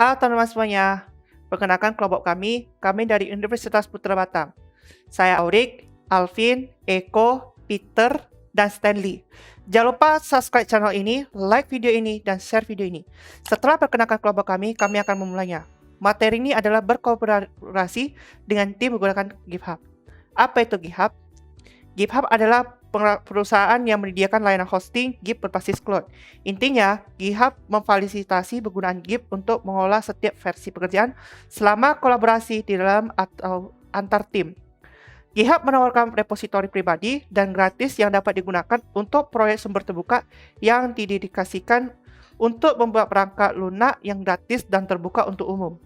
Halo teman-teman semuanya, perkenalkan kelompok kami dari Universitas Putra Batam. Saya Aurik, Alvin, Eko, Peter, dan Stanley. Jangan lupa subscribe channel ini, like video ini, dan share video ini. Setelah perkenalkan kelompok kami akan memulainya. Materi ini adalah berkolaborasi dengan tim menggunakan GitHub. Apa itu GitHub? GitHub adalah perusahaan yang menyediakan layanan hosting Git berbasis cloud. Intinya, GitHub memfasilitasi penggunaan Git untuk mengolah setiap versi pekerjaan selama kolaborasi di dalam atau antar tim. GitHub menawarkan repositori pribadi dan gratis yang dapat digunakan untuk proyek sumber terbuka yang didedikasikan untuk membuat perangkat lunak yang gratis dan terbuka untuk umum.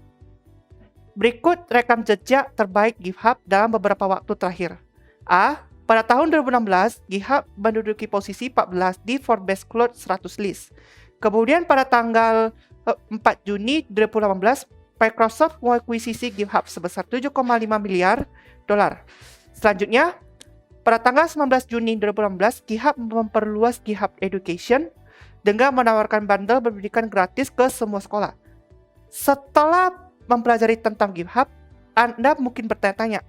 Berikut rekam jejak terbaik GitHub dalam beberapa waktu terakhir. A. Pada tahun 2016, GitHub menduduki posisi 14 di Forbes Cloud 100 list. Kemudian pada tanggal 4 Juni 2018, Microsoft mengakuisisi GitHub sebesar 7,5 miliar dolar. Selanjutnya, pada tanggal 19 Juni 2018, GitHub memperluas GitHub Education dengan menawarkan bundle pendidikan gratis ke semua sekolah. Setelah mempelajari tentang GitHub, Anda mungkin bertanya-tanya,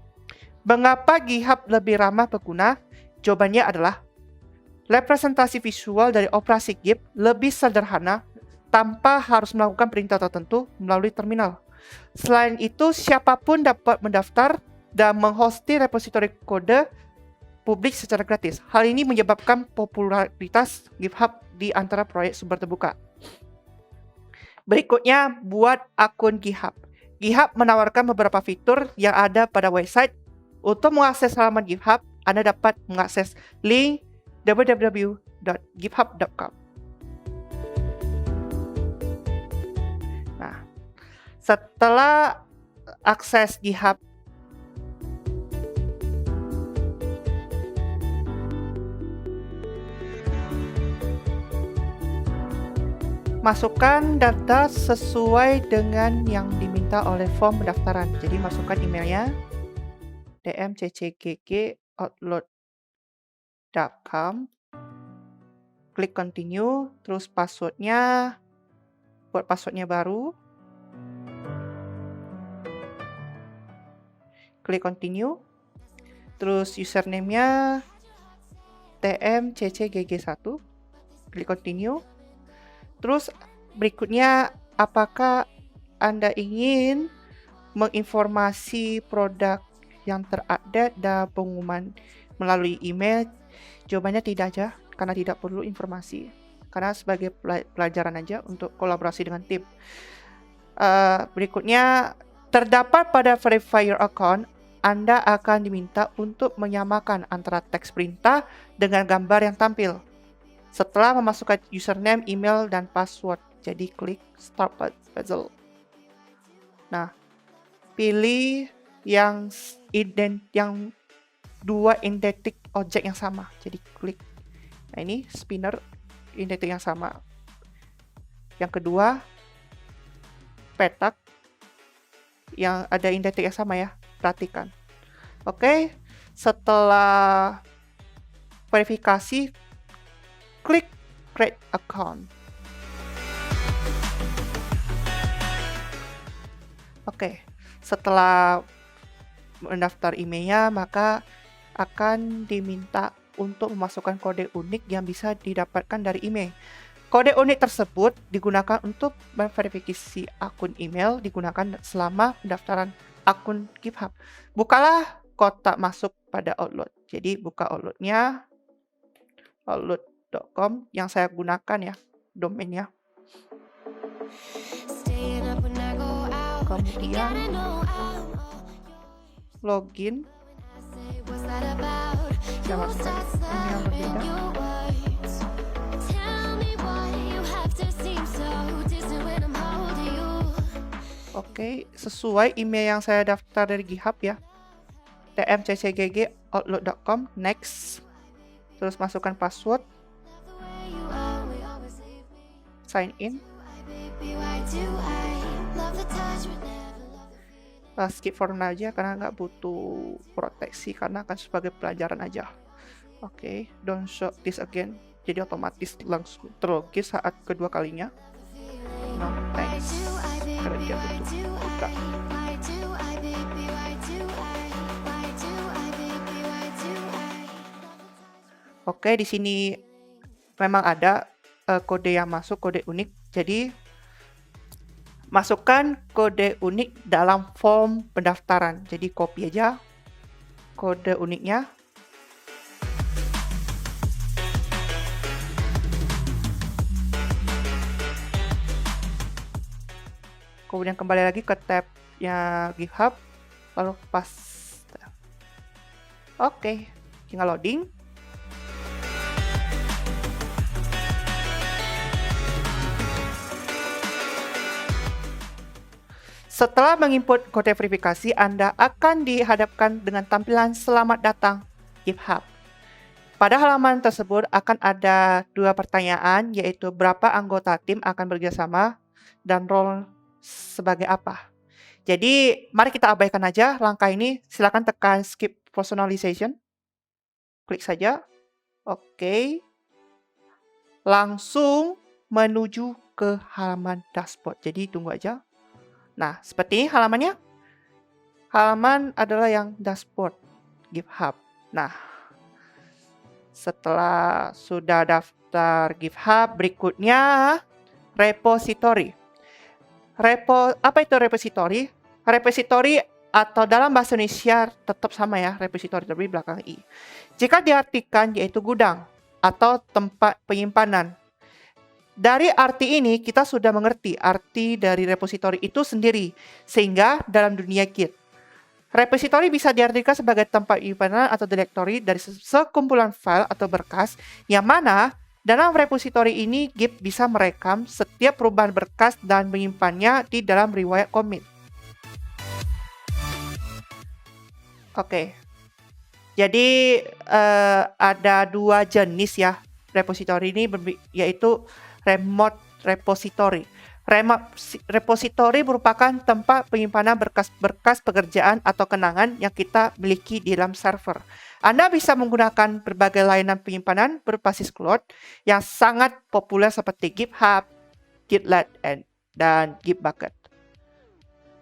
mengapa GitHub lebih ramah pengguna? Jawabannya adalah representasi visual dari operasi Git lebih sederhana tanpa harus melakukan perintah tertentu melalui terminal. Selain itu, siapapun dapat mendaftar dan menghosting repositori kode publik secara gratis. Hal ini menyebabkan popularitas GitHub di antara proyek sumber terbuka. Berikutnya, buat akun GitHub. GitHub menawarkan beberapa fitur yang ada pada website. Untuk mengakses halaman GitHub, Anda dapat mengakses link www.github.com. Nah, setelah akses GitHub, masukkan data sesuai dengan yang diminta oleh form pendaftaran. Jadi masukkan emailnya dmccg@outlook.com, klik continue, terus passwordnya, buat passwordnya baru, klik continue, terus username-nya tmccg1, klik continue, terus berikutnya apakah Anda ingin menginformasi produk yang terupdate dan pengumuman melalui email? Jawabannya tidak aja, karena tidak perlu informasi, karena sebagai pelajaran aja untuk kolaborasi dengan tim. Berikutnya, terdapat pada verify your account, Anda akan diminta untuk menyamakan antara teks perintah dengan gambar yang tampil setelah memasukkan username, email, dan password. Jadi klik start puzzle. Nah, pilih yang dua identik objek yang sama. Jadi klik. Nah, ini spinner identik yang sama. Yang kedua, petak yang ada identik yang sama ya. Perhatikan. Oke, setelah verifikasi, klik create account. Oke, setelah mendaftar emailnya, maka akan diminta untuk memasukkan kode unik yang bisa didapatkan dari email. Kode unik tersebut digunakan untuk memverifikasi akun email digunakan selama pendaftaran akun GitHub. Bukalah kotak masuk pada Outlook. Jadi buka Outlook-nya, outlook.com yang saya gunakan ya, domainnya. Kemudian login, saya masukkan email berbeda. Oke, sesuai email yang saya daftar dari GitHub ya, tmccg@outlook.com. Next, terus masukkan password, sign in. Skip for now aja karena nggak butuh proteksi, karena akan sebagai pelajaran aja. Oke, don't show this again. Jadi otomatis langsung terlogin saat kedua kalinya. No thanks. karena dia butuh produk. Oke, di sini memang ada kode yang masuk, kode unik. Jadi masukkan kode unik dalam form pendaftaran. Jadi copy aja kode uniknya. Kemudian kembali lagi ke tabnya GitHub, lalu paste. Oke, tinggal loading. Setelah menginput kode verifikasi, Anda akan dihadapkan dengan tampilan "Selamat datang GitHub". Pada halaman tersebut akan ada 2 pertanyaan, yaitu berapa anggota tim akan bekerjasama dan role sebagai apa. Jadi, mari kita abaikan aja langkah ini. Silakan tekan skip personalization. Klik saja. Oke. Langsung menuju ke halaman dashboard. Jadi, tunggu aja. Nah, seperti ini halamannya. Halaman adalah yang dashboard GitHub. Nah, setelah sudah daftar GitHub, berikutnya repository. Apa itu repository? Repository atau dalam bahasa Indonesia tetap sama ya, repository tapi belakang i. Jika diartikan yaitu gudang atau tempat penyimpanan. Dari arti ini kita sudah mengerti arti dari repository itu sendiri, sehingga dalam dunia Git, repository bisa diartikan sebagai tempat penyimpanan atau directory dari sekumpulan file atau berkas, yang mana dalam repository ini Git bisa merekam setiap perubahan berkas dan menyimpannya di dalam riwayat commit. Oke, jadi ada 2 jenis ya repository ini, yaitu remote repository. Remote repository merupakan tempat penyimpanan berkas-berkas pekerjaan atau kenangan yang kita miliki di dalam server. Anda bisa menggunakan berbagai layanan penyimpanan berbasis cloud yang sangat populer seperti GitHub, GitLab, dan Gitbucket.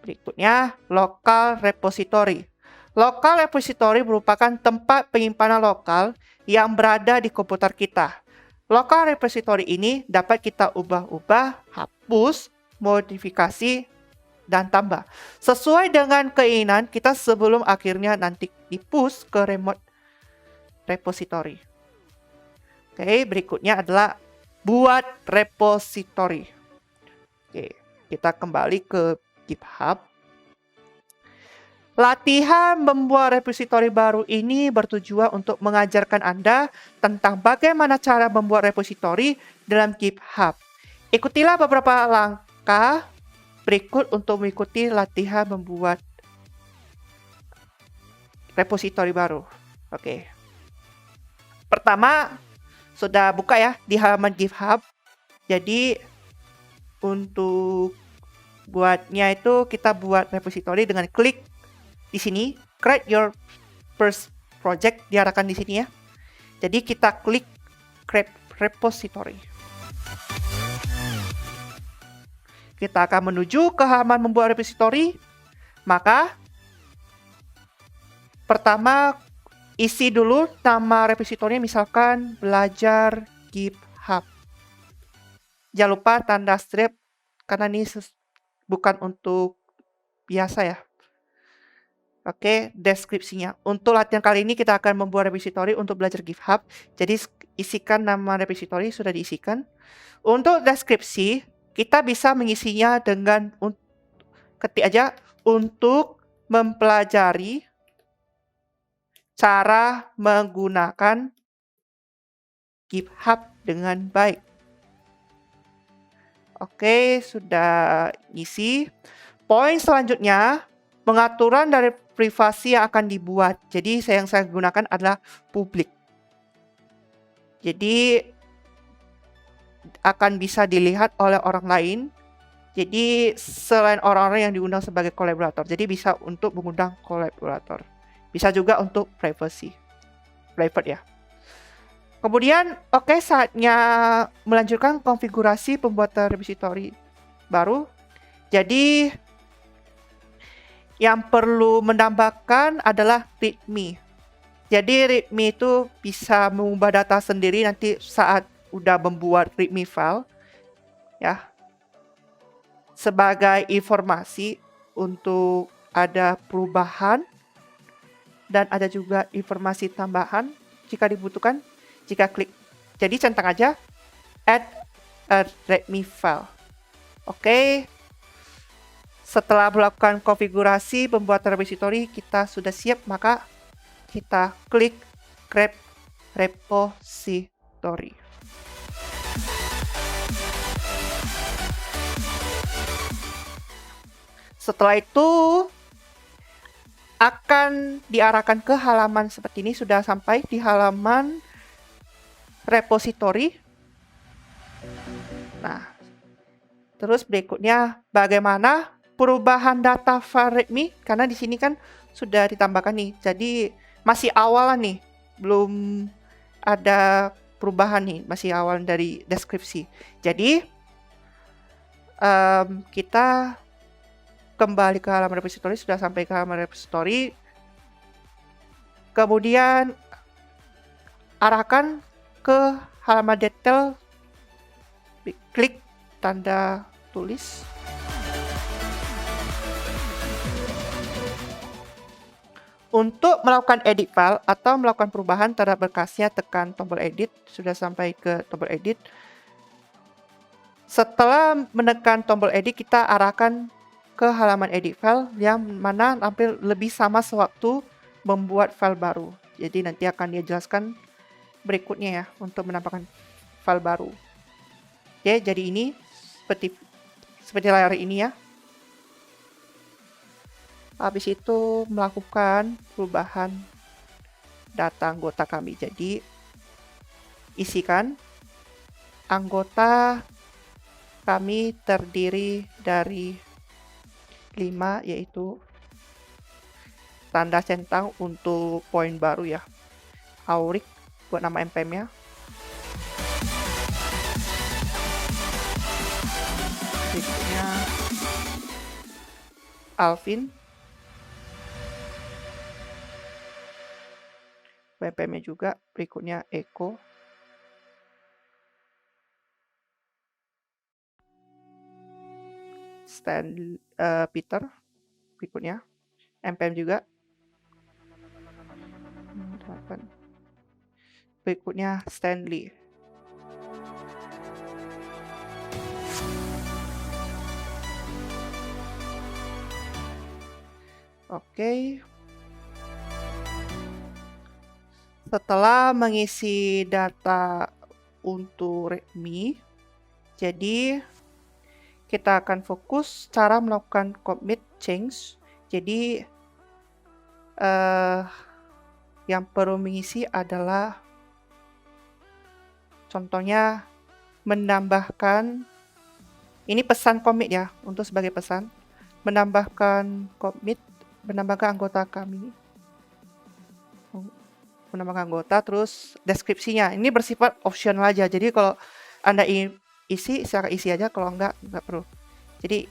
Berikutnya, local repository. Local repository merupakan tempat penyimpanan lokal yang berada di komputer kita. Local repository ini dapat kita ubah-ubah, hapus, modifikasi, dan tambah sesuai dengan keinginan kita sebelum akhirnya nanti di-push ke remote repository. Oke, berikutnya adalah buat repository. Oke, kita kembali ke GitHub. Latihan membuat repository baru ini bertujuan untuk mengajarkan Anda tentang bagaimana cara membuat repository dalam GitHub. Ikutilah beberapa langkah berikut untuk mengikuti latihan membuat repository baru. Oke. Pertama, sudah buka ya di halaman GitHub. Jadi, untuk buatnya itu kita buat repository dengan klik di sini, create your first project, diarahkan di sini ya. Jadi kita klik create repository. Kita akan menuju ke halaman membuat repository. Maka pertama isi dulu nama repository, misalkan belajar GitHub. Jangan lupa tanda strip karena ini bukan untuk biasa ya. Oke, deskripsinya. Untuk latihan kali ini kita akan membuat repository untuk belajar GitHub. Jadi isikan nama repository, sudah diisikan. Untuk deskripsi, kita bisa mengisinya dengan ketik aja untuk mempelajari cara menggunakan GitHub dengan baik. Oke, sudah isi. Poin selanjutnya, pengaturan dari privasi yang akan dibuat. Jadi yang saya gunakan adalah publik. Jadi akan bisa dilihat oleh orang lain. Jadi selain orang-orang yang diundang sebagai kolaborator. Jadi bisa untuk mengundang kolaborator. Bisa juga untuk privacy. Private ya. Kemudian saatnya melanjutkan konfigurasi pembuatan repository baru. Jadi yang perlu menambahkan adalah readme. Jadi readme itu bisa mengubah data sendiri nanti saat udah membuat readme file ya. Sebagai informasi untuk ada perubahan dan ada juga informasi tambahan jika dibutuhkan jika klik. Jadi centang aja add a readme file. Oke. Setelah melakukan konfigurasi pembuatan repository, kita sudah siap, maka kita klik grab repository. Setelah itu akan diarahkan ke halaman seperti ini. Sudah sampai di halaman repository. Nah, terus berikutnya bagaimana perubahan data file readme, karena di sini kan sudah ditambahkan nih. Jadi masih awal nih, belum ada perubahan nih, masih awal dari deskripsi. Jadi kita kembali ke halaman repository, sudah sampai ke halaman repository. Kemudian arahkan ke halaman detail, klik tanda tulis. Untuk melakukan edit file atau melakukan perubahan terhadap berkasnya, tekan tombol edit. Sudah sampai ke tombol edit. Setelah menekan tombol edit, kita arahkan ke halaman edit file yang mana tampil lebih sama sewaktu membuat file baru. Jadi nanti akan dia jelaskan berikutnya ya untuk menambahkan file baru. Oke, jadi ini seperti layar ini ya. Habis itu melakukan perubahan data anggota kami. Jadi isikan anggota kami terdiri dari 5, yaitu tanda centang untuk poin baru ya. Aurik buat nama npm-nya. Berikutnya Alvin. npm-nya juga. Berikutnya Eko. Peter. Berikutnya npm juga. Berikutnya Stanley. Oke. Setelah mengisi data untuk readme, jadi kita akan fokus cara melakukan commit change. Jadi yang perlu mengisi adalah contohnya menambahkan, ini pesan commit ya, untuk sebagai pesan, menambahkan commit, menambahkan anggota kami, menambahkan anggota, terus deskripsinya. Ini bersifat optional aja, jadi kalau Anda isi, silakan isi aja, kalau enggak perlu. Jadi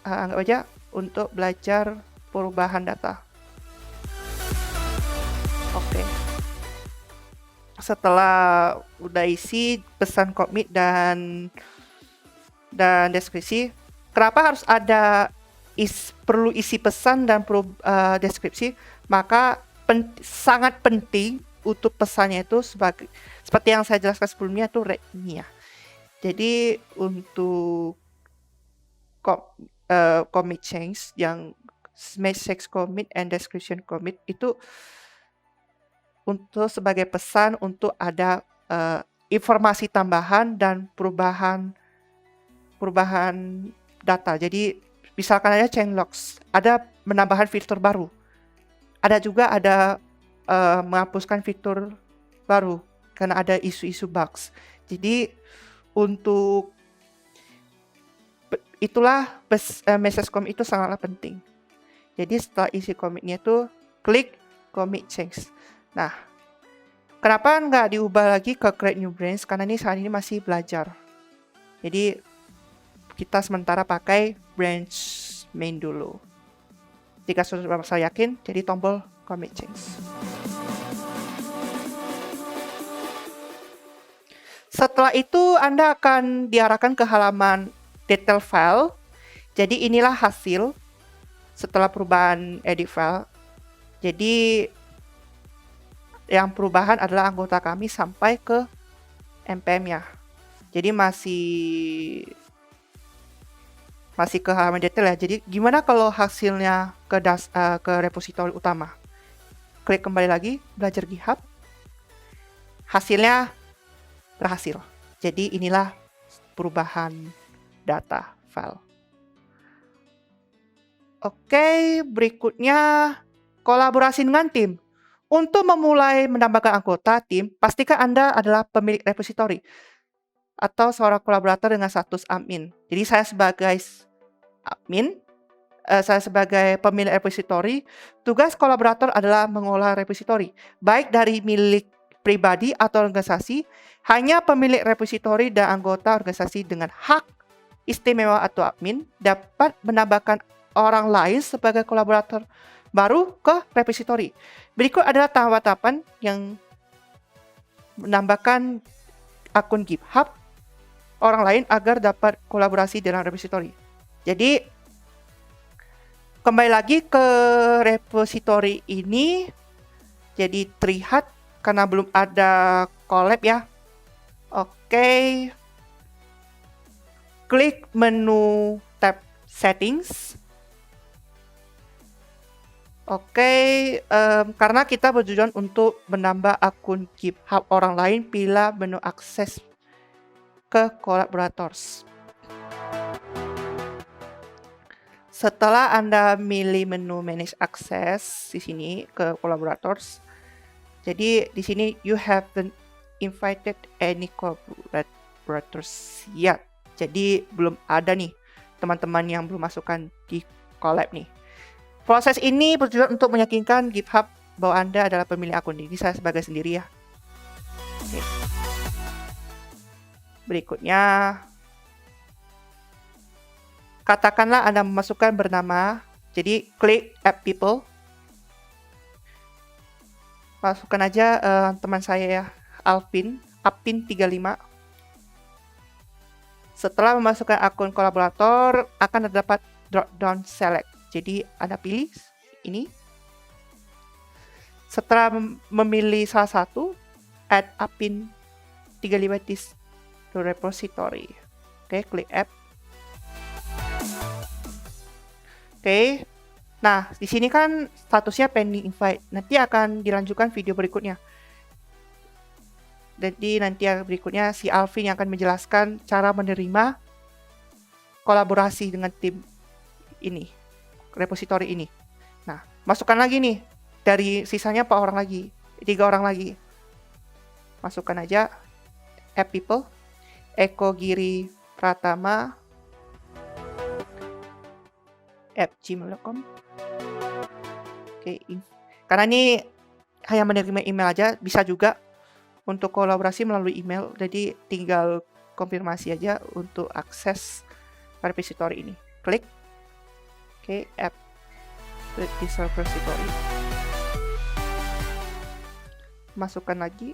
anggap aja untuk belajar perubahan data. Oke. Setelah udah isi pesan commit dan deskripsi, kenapa harus ada perlu isi pesan dan perlu deskripsi? Maka sangat penting untuk pesannya itu seperti yang saya jelaskan sebelumnya itu readme ya. Jadi untuk commit change yang message commit and description commit itu untuk sebagai pesan untuk ada informasi tambahan dan perubahan data. Jadi misalkan ada change logs, ada menambahkan fitur baru. Ada juga menghapuskan fitur baru karena ada isu-isu bugs. Jadi untuk itulah message commit itu sangatlah penting. Jadi setelah isi commitnya itu klik commit change. Nah, kenapa nggak diubah lagi ke create new branch? Karena ini saat ini masih belajar. Jadi kita sementara pakai branch main dulu. Jika sudah merasa yakin, jadi tombol commit change. Setelah itu, Anda akan diarahkan ke halaman detail file. Jadi inilah hasil setelah perubahan edit file. Jadi yang perubahan adalah anggota kami sampai ke npm-nya. Jadi masih ke halaman detail ya. Jadi gimana kalau hasilnya ke repositori utama? Klik kembali lagi, belajar GitHub. Hasilnya berhasil. Jadi inilah perubahan data file. Oke, berikutnya kolaborasi dengan tim. Untuk memulai menambahkan anggota tim, pastikan Anda adalah pemilik repositori atau seorang kolaborator dengan status admin. Jadi saya sebagai admin, saya sebagai pemilik repositori, tugas kolaborator adalah mengolah repositori, baik dari milik pribadi atau organisasi. Hanya pemilik repositori dan anggota organisasi dengan hak istimewa atau admin dapat menambahkan orang lain sebagai kolaborator baru ke repositori. Berikut adalah tahapan-tahapan yang menambahkan akun GitHub orang lain agar dapat kolaborasi dalam repositori. Jadi kembali lagi ke repositori ini, jadi terlihat karena belum ada collab ya. Oke, klik menu tab settings. Oke, karena kita bertujuan untuk menambah akun GitHub orang lain, pilih menu akses ke collaborators. Setelah Anda milih menu manage access di sini ke collaborators, jadi di sini you haven't invited any collaborators yet. Jadi belum ada nih teman-teman yang belum masukkan di collab nih. Proses ini bertujuan untuk meyakinkan GitHub bahwa Anda adalah pemilik akun. Ini saya sebagai sendiri ya. Oke. Berikutnya, katakanlah Anda memasukkan bernama. Jadi klik Add People. Masukkan aja teman saya ya, Alvin, Apin35. Setelah memasukkan akun kolaborator, akan terdapat drop-down select. Jadi Anda pilih ini. Setelah memilih salah satu, add Apin35 this to repository. Oke, klik add. Oke. Nah, di sini kan statusnya pending invite. Nanti akan dilanjutkan video berikutnya. Jadi nanti berikutnya si Alvin yang akan menjelaskan cara menerima kolaborasi dengan tim ini, repositori ini. Nah, masukkan lagi nih dari sisanya 4 orang lagi, 3 orang lagi. Masukkan aja add people, Eko Giri Pratama @gmail.com. Oke, karena ini hanya menerima email aja, bisa juga untuk kolaborasi melalui email. Jadi tinggal konfirmasi aja untuk akses repository ini. Klik. Oke, add this repository. Masukkan lagi.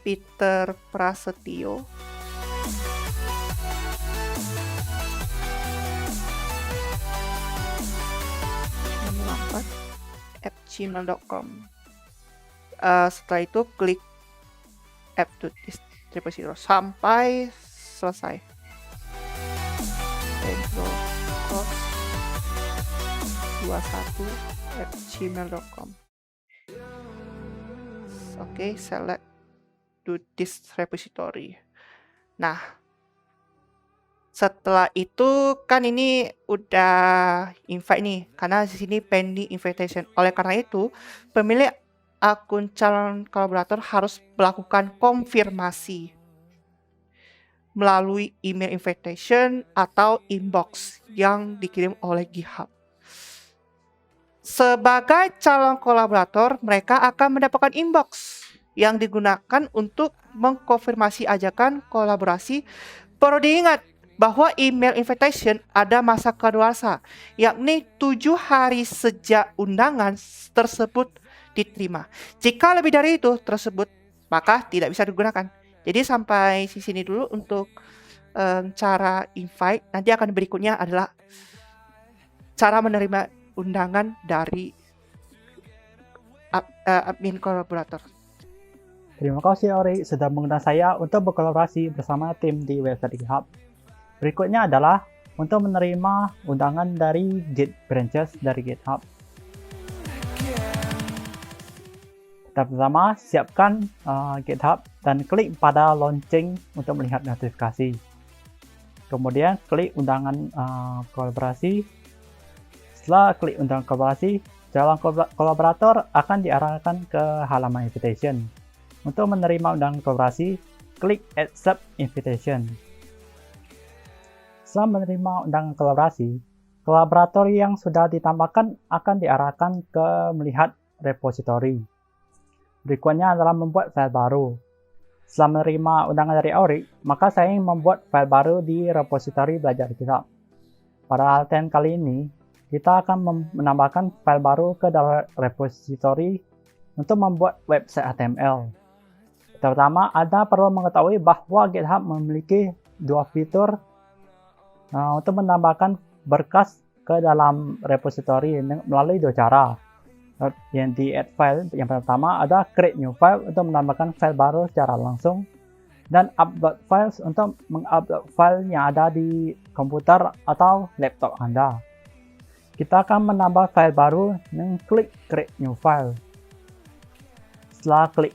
Peter Prasetyo. @gmail.com. Setelah itu klik add to this repository sampai selesai. Pedro21@gmail.com. Oke, select to this repository. Nah, setelah itu kan ini udah invite nih, karena di sini pending invitation. Oleh karena itu, pemilik akun calon kolaborator harus melakukan konfirmasi melalui email invitation atau inbox yang dikirim oleh GitHub. Sebagai calon kolaborator, mereka akan mendapatkan inbox yang digunakan untuk mengkonfirmasi ajakan kolaborasi. Perlu diingat bahwa email invitation ada masa kadaluarsa, yakni 7 hari sejak undangan tersebut diterima. Jika lebih dari itu tersebut, maka tidak bisa digunakan. Jadi sampai di sini dulu untuk cara invite. Nanti akan berikutnya adalah cara menerima undangan dari admin kolaborator. Terima kasih Ori sudah mengundang saya untuk berkolaborasi bersama tim di website GitHub. Berikutnya adalah untuk menerima undangan dari Git branches dari GitHub. Pertama, siapkan GitHub dan klik pada launching untuk melihat notifikasi. Kemudian klik undangan kolaborasi. Setelah klik undangan kolaborasi, calon kolaborator akan diarahkan ke halaman invitation. Untuk menerima undangan kolaborasi, klik Accept Invitation. Setelah menerima undangan kolaborasi, kolaborator yang sudah ditambahkan akan diarahkan ke melihat repository. Berikutnya adalah membuat file baru. Setelah menerima undangan dari Aurik, maka saya ingin membuat file baru di repository belajar GitHub. Pada latihan kali ini, kita akan menambahkan file baru ke dalam repository untuk membuat website HTML. Pertama, Anda perlu mengetahui bahwa GitHub memiliki dua fitur untuk menambahkan berkas ke dalam repository melalui dua cara. Yang di add file, yang pertama ada create new file untuk menambahkan file baru secara langsung, dan upload files untuk mengupload file yang ada di komputer atau laptop Anda. Kita akan menambah file baru dengan klik create new file. Setelah klik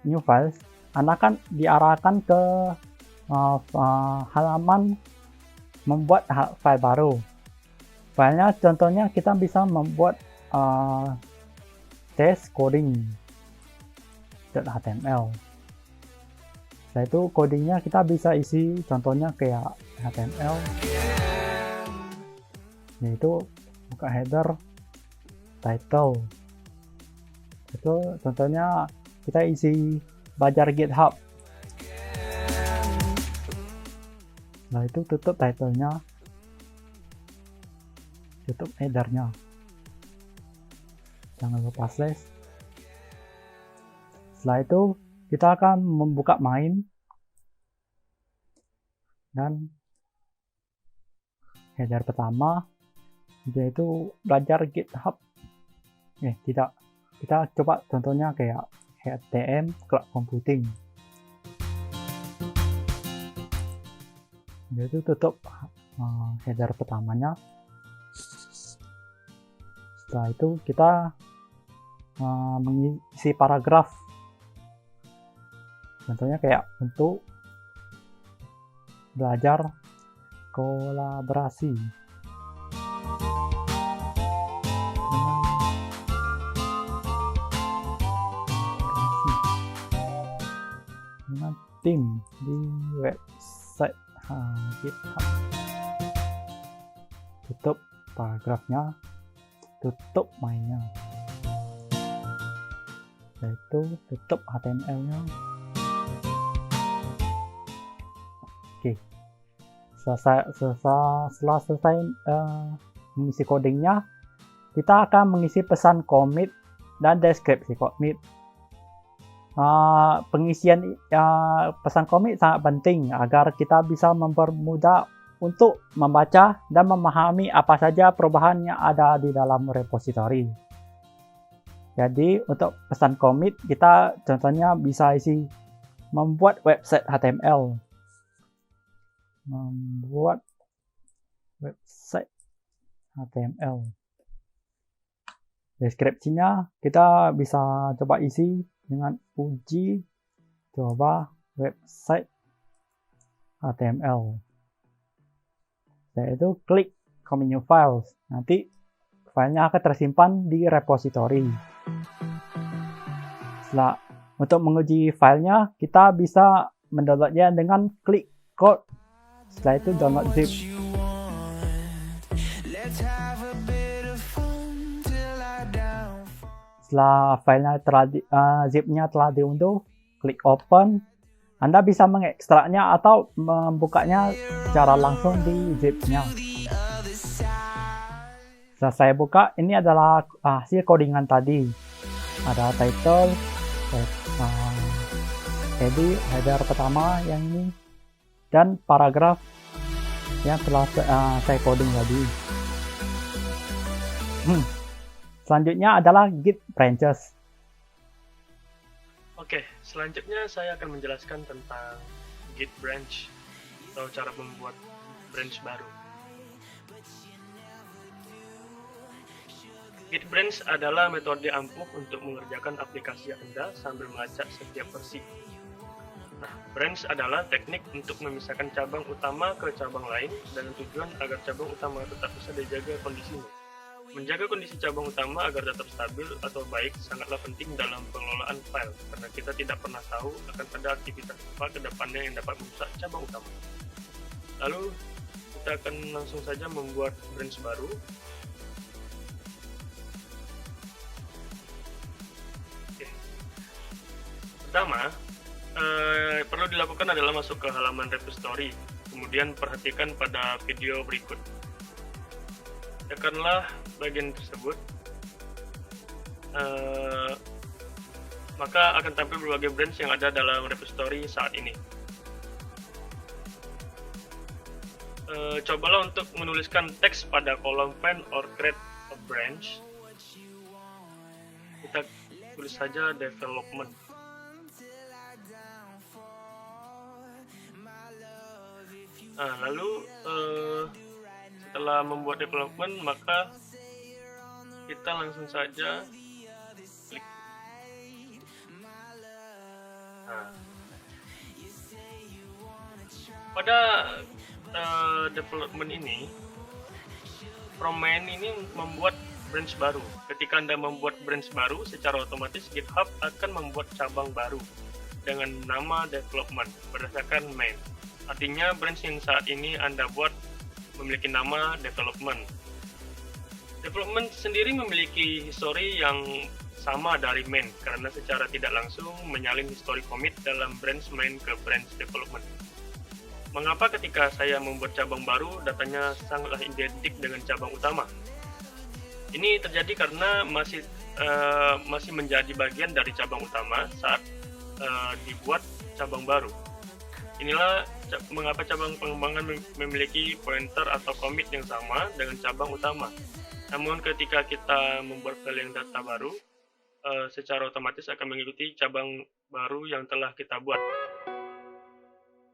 new files, Anda akan diarahkan ke halaman membuat file baru. Filenya contohnya kita bisa membuat test coding.html. Setelah itu codingnya kita bisa isi contohnya kayak HTML, yaitu buka header, title. Itu contohnya kita isi belajar GitHub. Nah itu tutup title-nya, tutup header-nya, jangan lupa slash. Setelah itu kita akan membuka main dan header pertama yaitu belajar GitHub. Tidak, kita coba contohnya kayak HTM Cloud Computing. Yaitu tutup header pertamanya. Setelah itu kita mengisi paragraf. Contohnya kayak untuk belajar kolaborasi dengan tim di website GitHub. Tutup paragrafnya, tutup mainnya, yaitu tutup HTML-nya. Oke, setelah selesai mengisi codingnya, kita akan mengisi pesan commit dan deskripsi commit. Pengisian pesan commit sangat penting agar kita bisa mempermudah untuk membaca dan memahami apa saja perubahan yang ada di dalam repository. Jadi untuk pesan commit kita contohnya bisa isi membuat website HTML. Membuat website HTML. Deskripsinya kita bisa coba isi dengan uji coba website HTML. Yaitu klik commit new files. Nanti filenya akan tersimpan di repository. Setelah untuk menguji filenya, kita bisa mendownloadnya dengan klik code. Setelah itu download zip. Setelah filenya zipnya telah diunduh, klik open. Anda bisa mengekstraknya atau membukanya secara langsung di zipnya. Setelah saya buka, ini adalah hasil codingan tadi. Ada title, header pertama yang ini, dan paragraf yang telah saya coding tadi. Selanjutnya adalah Git branches. Oke, selanjutnya saya akan menjelaskan tentang Git branch atau cara membuat branch baru. Git branch adalah metode ampuh untuk mengerjakan aplikasi Anda sambil melacak setiap versi. Nah, branch adalah teknik untuk memisahkan cabang utama ke cabang lain dengan tujuan agar cabang utama tetap bisa dijaga kondisinya. Menjaga kondisi cabang utama agar tetap stabil atau baik sangatlah penting dalam pengelolaan file, karena kita tidak pernah tahu akan ada aktivitas apa ke depannya yang dapat merusak cabang utama. Lalu, kita akan langsung saja membuat branch baru. Oke. Pertama, perlu dilakukan adalah masuk ke halaman repository, kemudian perhatikan pada video berikut. Tekanlah bagian tersebut, maka akan tampil berbagai branch yang ada dalam repository saat ini. Cobalah untuk menuliskan teks pada kolom find or create a branch. Kita tulis saja development. Lalu setelah membuat development, maka kita langsung saja klik. Pada development ini, from main ini membuat branch baru. Ketika Anda membuat branch baru, secara otomatis GitHub akan membuat cabang baru dengan nama development berdasarkan main. Artinya branch yang saat ini Anda buat memiliki nama development. Development sendiri memiliki history yang sama dari main karena secara tidak langsung menyalin history commit dalam branch main ke branch development. Mengapa ketika saya membuat cabang baru datanya sangatlah identik dengan cabang utama? Ini terjadi karena masih menjadi bagian dari cabang utama saat dibuat cabang baru. Inilah mengapa cabang pengembangan memiliki pointer atau commit yang sama dengan cabang utama. Namun ketika kita membuat file yang data baru, secara otomatis akan mengikuti cabang baru yang telah kita buat.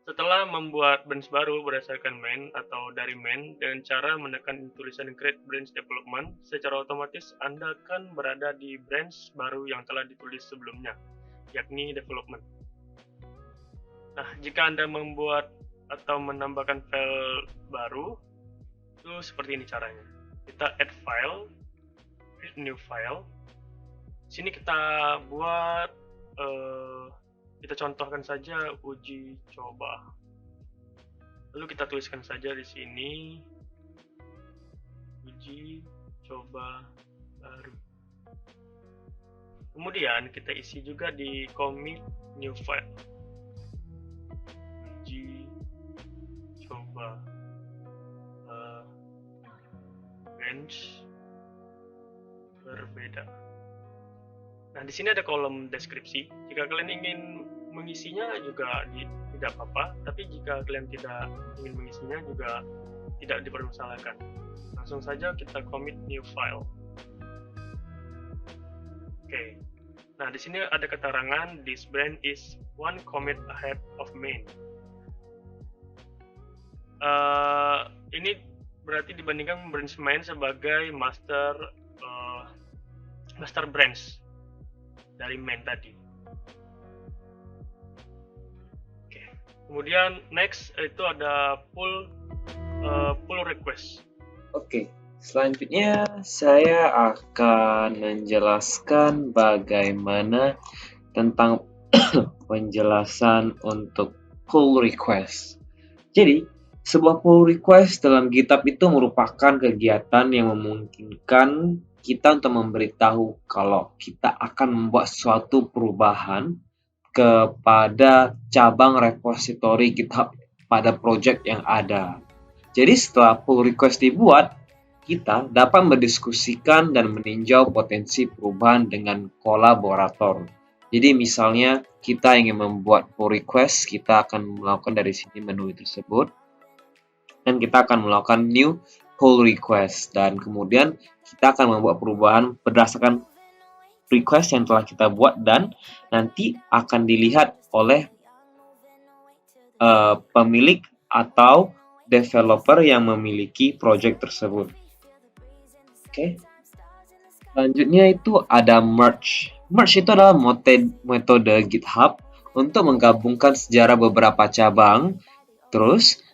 Setelah membuat branch baru berdasarkan main atau dari main dengan cara menekan tulisan create branch development, secara otomatis Anda akan berada di branch baru yang telah ditulis sebelumnya, yakni development. Nah, jika Anda membuat atau menambahkan file baru, itu seperti ini caranya. Kita add file, create new file. Sini kita buat, kita contohkan saja uji coba. Lalu kita tuliskan saja di sini, uji coba baru. Kemudian kita isi juga di commit new file. Coba branch berbeda. Nah, di sini ada kolom deskripsi. Jika kalian ingin mengisinya juga tidak apa-apa, tapi jika kalian tidak ingin mengisinya juga tidak dipermasalahkan. Langsung saja kita commit new file. Oke. Nah, di sini ada keterangan this branch is one commit ahead of main. Ini berarti dibandingkan branch main sebagai master branch dari main tadi. Oke. Kemudian next itu ada pull request. Oke. Selanjutnya saya akan menjelaskan bagaimana tentang penjelasan untuk pull request. Jadi, Sebuah pull request dalam GitHub itu merupakan kegiatan yang memungkinkan kita untuk memberitahu kalau kita akan membuat suatu perubahan kepada cabang repository GitHub pada project yang ada. Jadi setelah pull request dibuat, kita dapat mendiskusikan dan meninjau potensi perubahan dengan kolaborator. Jadi misalnya kita ingin membuat pull request, kita akan melakukan dari sini menu tersebut. Dan kita akan melakukan new pull request. Dan kemudian kita akan membuat perubahan berdasarkan request yang telah kita buat dan nanti akan dilihat oleh pemilik atau developer yang memiliki project tersebut. Oke. Selanjutnya itu ada merge. Merge itu adalah metode GitHub untuk menggabungkan sejarah beberapa cabang. Terus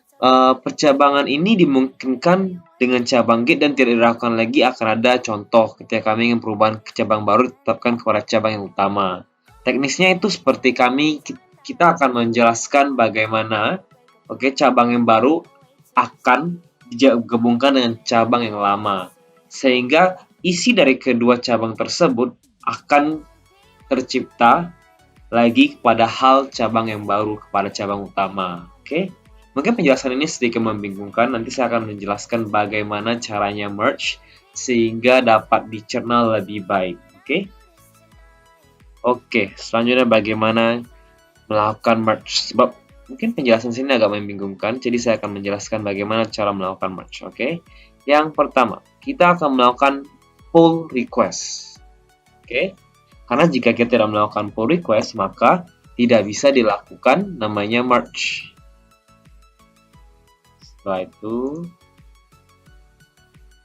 percabangan ini dimungkinkan dengan cabang Git dan tidak diragukan lagi akan ada contoh ketika kami ingin perubahan ke cabang baru ditetapkan kepada cabang yang utama. Teknisnya itu seperti kita akan menjelaskan bagaimana cabang yang baru akan digabungkan dengan cabang yang lama. Sehingga isi dari kedua cabang tersebut akan tercipta lagi kepada hal cabang yang baru kepada cabang utama. Oke? Mungkin penjelasan ini sedikit membingungkan, nanti saya akan menjelaskan bagaimana caranya merge sehingga dapat dicerna lebih baik. Oke, selanjutnya bagaimana melakukan merge. Sebab mungkin penjelasan sini agak membingungkan, jadi saya akan menjelaskan bagaimana cara melakukan merge. Yang pertama, kita akan melakukan pull request. Karena jika kita tidak melakukan pull request, maka tidak bisa dilakukan namanya merge. Setelah itu,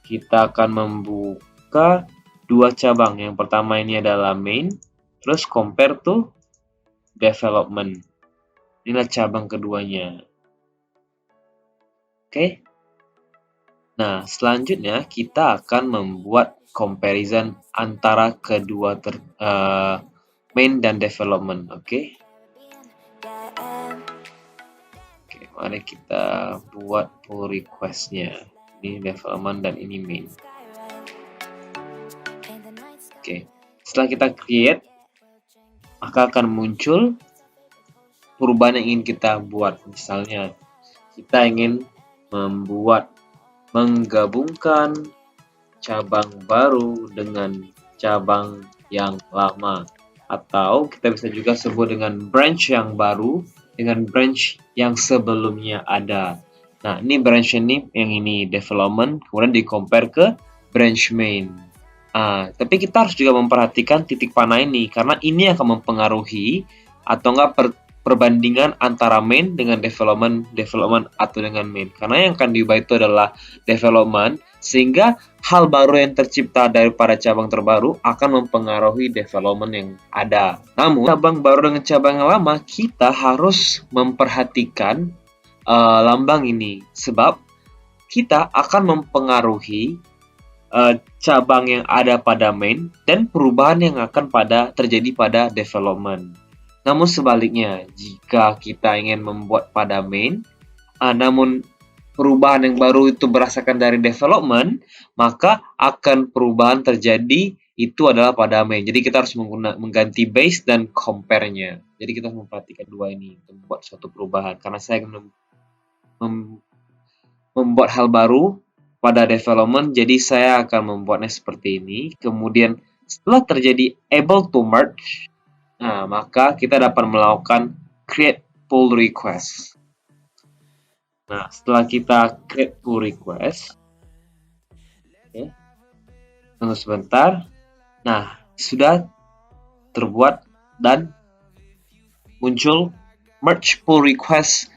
kita akan membuka dua cabang. Yang pertama ini adalah main, terus compare to development. Inilah cabang keduanya. Nah, selanjutnya kita akan membuat comparison antara kedua main dan development. Mari kita buat pull request-nya. Ini development dan ini main. Setelah kita create, maka akan muncul perubahan yang ingin kita buat. Misalnya, kita ingin menggabungkan cabang baru dengan cabang yang lama. Atau kita bisa juga sebut dengan branch yang baru dengan branch yang sebelumnya ada. Nah, ini branch yang ini development, kemudian di-compare ke branch main. Tapi kita harus juga memperhatikan titik panah ini, karena ini akan mempengaruhi atau enggak perbandingan antara main dengan development atau dengan main. Karena yang akan diubah itu adalah development, sehingga hal baru yang tercipta daripada cabang terbaru akan mempengaruhi development yang ada. Namun, cabang baru dengan cabang yang lama, kita harus memperhatikan lambang ini. Sebab, kita akan mempengaruhi cabang yang ada pada main dan perubahan yang akan terjadi pada development. Namun sebaliknya, jika kita ingin membuat pada main, namun perubahan yang baru itu berdasarkan dari development, maka akan perubahan terjadi itu adalah pada main. Jadi kita harus mengganti base dan compare-nya. Jadi kita harus memperhatikan dua ini untuk membuat suatu perubahan. Karena saya ingin membuat hal baru pada development, jadi saya akan membuatnya seperti ini. Kemudian setelah terjadi able to merge, maka kita dapat melakukan create pull request. Nah, setelah kita create pull request, tunggu sebentar. Nah, sudah terbuat dan muncul merge pull request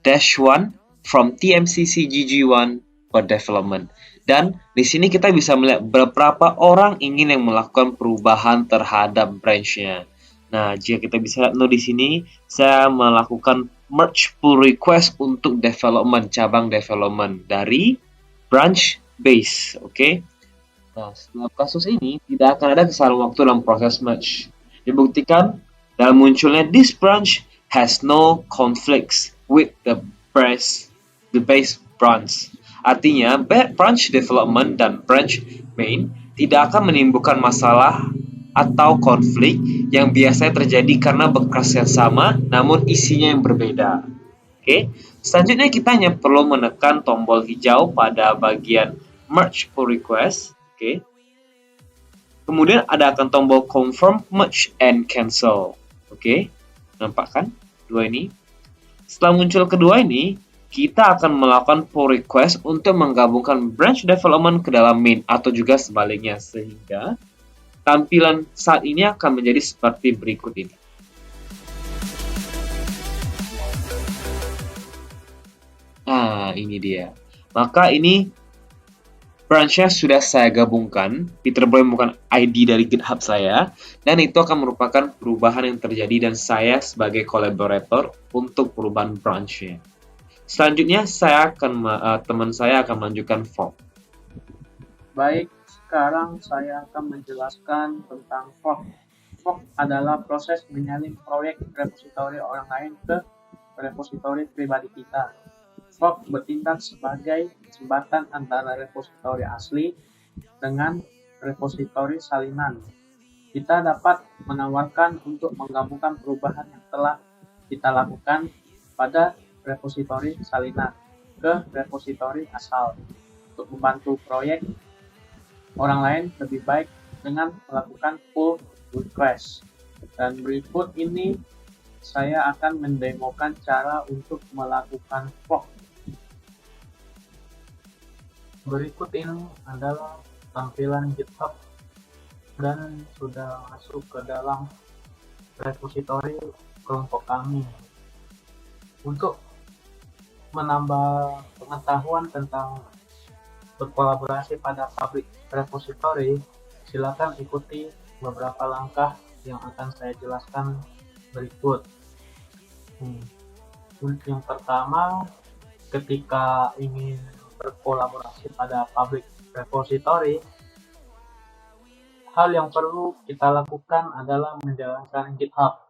-1 from TMCC GG1 for development. Dan di sini kita bisa melihat beberapa orang ingin yang melakukan perubahan terhadap branch-nya. Nah, jika kita bisa lihat di sini, saya melakukan merge pull request untuk development, cabang development dari branch base. Nah, setelah kasus ini, tidak akan ada kesalahan waktu dalam proses merge. Dibuktikan dalam munculnya this branch has no conflicts with the the base branch. Artinya, branch development dan branch main tidak akan menimbulkan masalah atau konflik yang biasanya terjadi karena bekas yang sama namun isinya yang berbeda. Oke. Selanjutnya kita hanya perlu menekan tombol hijau pada bagian merge pull request. Oke. Kemudian ada akan tombol confirm, merge, and cancel. Oke. Nampak kan dua ini? Setelah muncul kedua ini, kita akan melakukan pull request untuk menggabungkan branch development ke dalam main atau juga sebaliknya, sehingga tampilan saat ini akan menjadi seperti berikut ini. Nah, ini dia. Maka ini branch-nya sudah saya gabungkan. Peter boleh bukan ID dari GitHub saya, dan itu akan merupakan perubahan yang terjadi dan saya sebagai collaborator untuk perubahan branch-nya. Selanjutnya teman saya akan melanjutkan fork. Baik, sekarang saya akan menjelaskan tentang fork. Fork adalah proses menyalin proyek repositori orang lain ke repositori pribadi kita. Fork bertindak sebagai jembatan antara repositori asli dengan repositori salinan. Kita dapat menawarkan untuk menggabungkan perubahan yang telah kita lakukan pada repositori salinan ke repositori asal untuk membantu proyek orang lain lebih baik dengan melakukan pull request. Dan berikut ini saya akan mendemokan cara untuk melakukan fork. Berikut ini adalah tampilan GitHub dan sudah masuk ke dalam repositori kelompok kami. Untuk menambah pengetahuan tentang berkolaborasi pada public repository, silakan ikuti beberapa langkah yang akan saya jelaskan berikut. Yang pertama, ketika ingin berkolaborasi pada public repository, hal yang perlu kita lakukan adalah menjalankan GitHub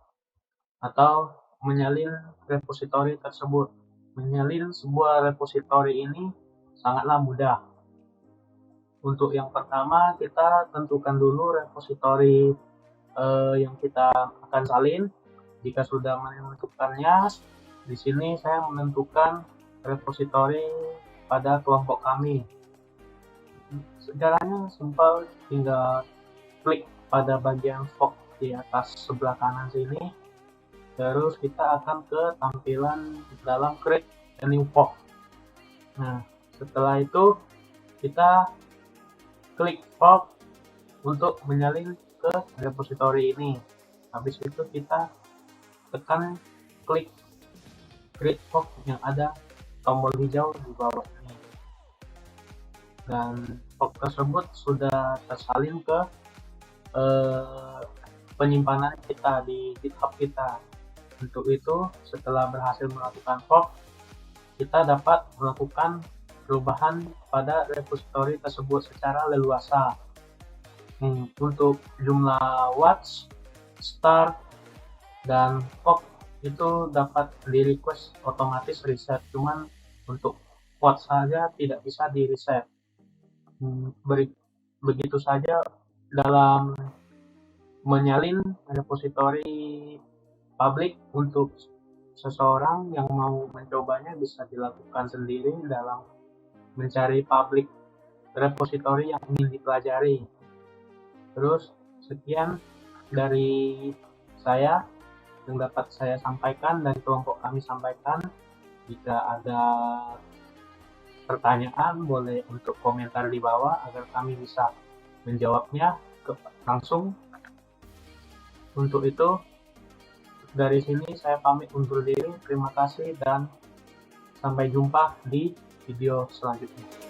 atau menyalin repository tersebut. Menyalin sebuah repository ini sangatlah mudah. Untuk yang pertama, kita tentukan dulu repository yang kita akan salin. Jika sudah menentukannya, di sini saya menentukan repository pada kelompok kami. Caranya simpel, tinggal klik pada bagian fork di atas sebelah kanan sini. Terus kita akan ke tampilan dalam create a new fork. Nah, setelah itu kita klik fork untuk menyalin ke repository ini. Habis itu kita tekan klik create fork yang ada tombol hijau di bawah ini. Dan fork tersebut sudah tersalin ke penyimpanan kita di GitHub kita. Untuk itu, setelah berhasil melakukan fork, kita dapat melakukan perubahan pada repository tersebut secara leluasa. Untuk jumlah watch, start, dan fork itu dapat di request otomatis reset, cuman untuk watch saja tidak bisa di reset. Begitu saja dalam menyalin repository public. Untuk seseorang yang mau mencobanya bisa dilakukan sendiri dalam mencari public repository yang ingin dipelajari. Terus sekian dari saya yang dapat saya sampaikan dan kelompok kami sampaikan. Jika ada pertanyaan boleh untuk komentar di bawah agar kami bisa menjawabnya langsung. Untuk itu, dari sini saya pamit undur diri. Terima kasih dan sampai jumpa di video selanjutnya.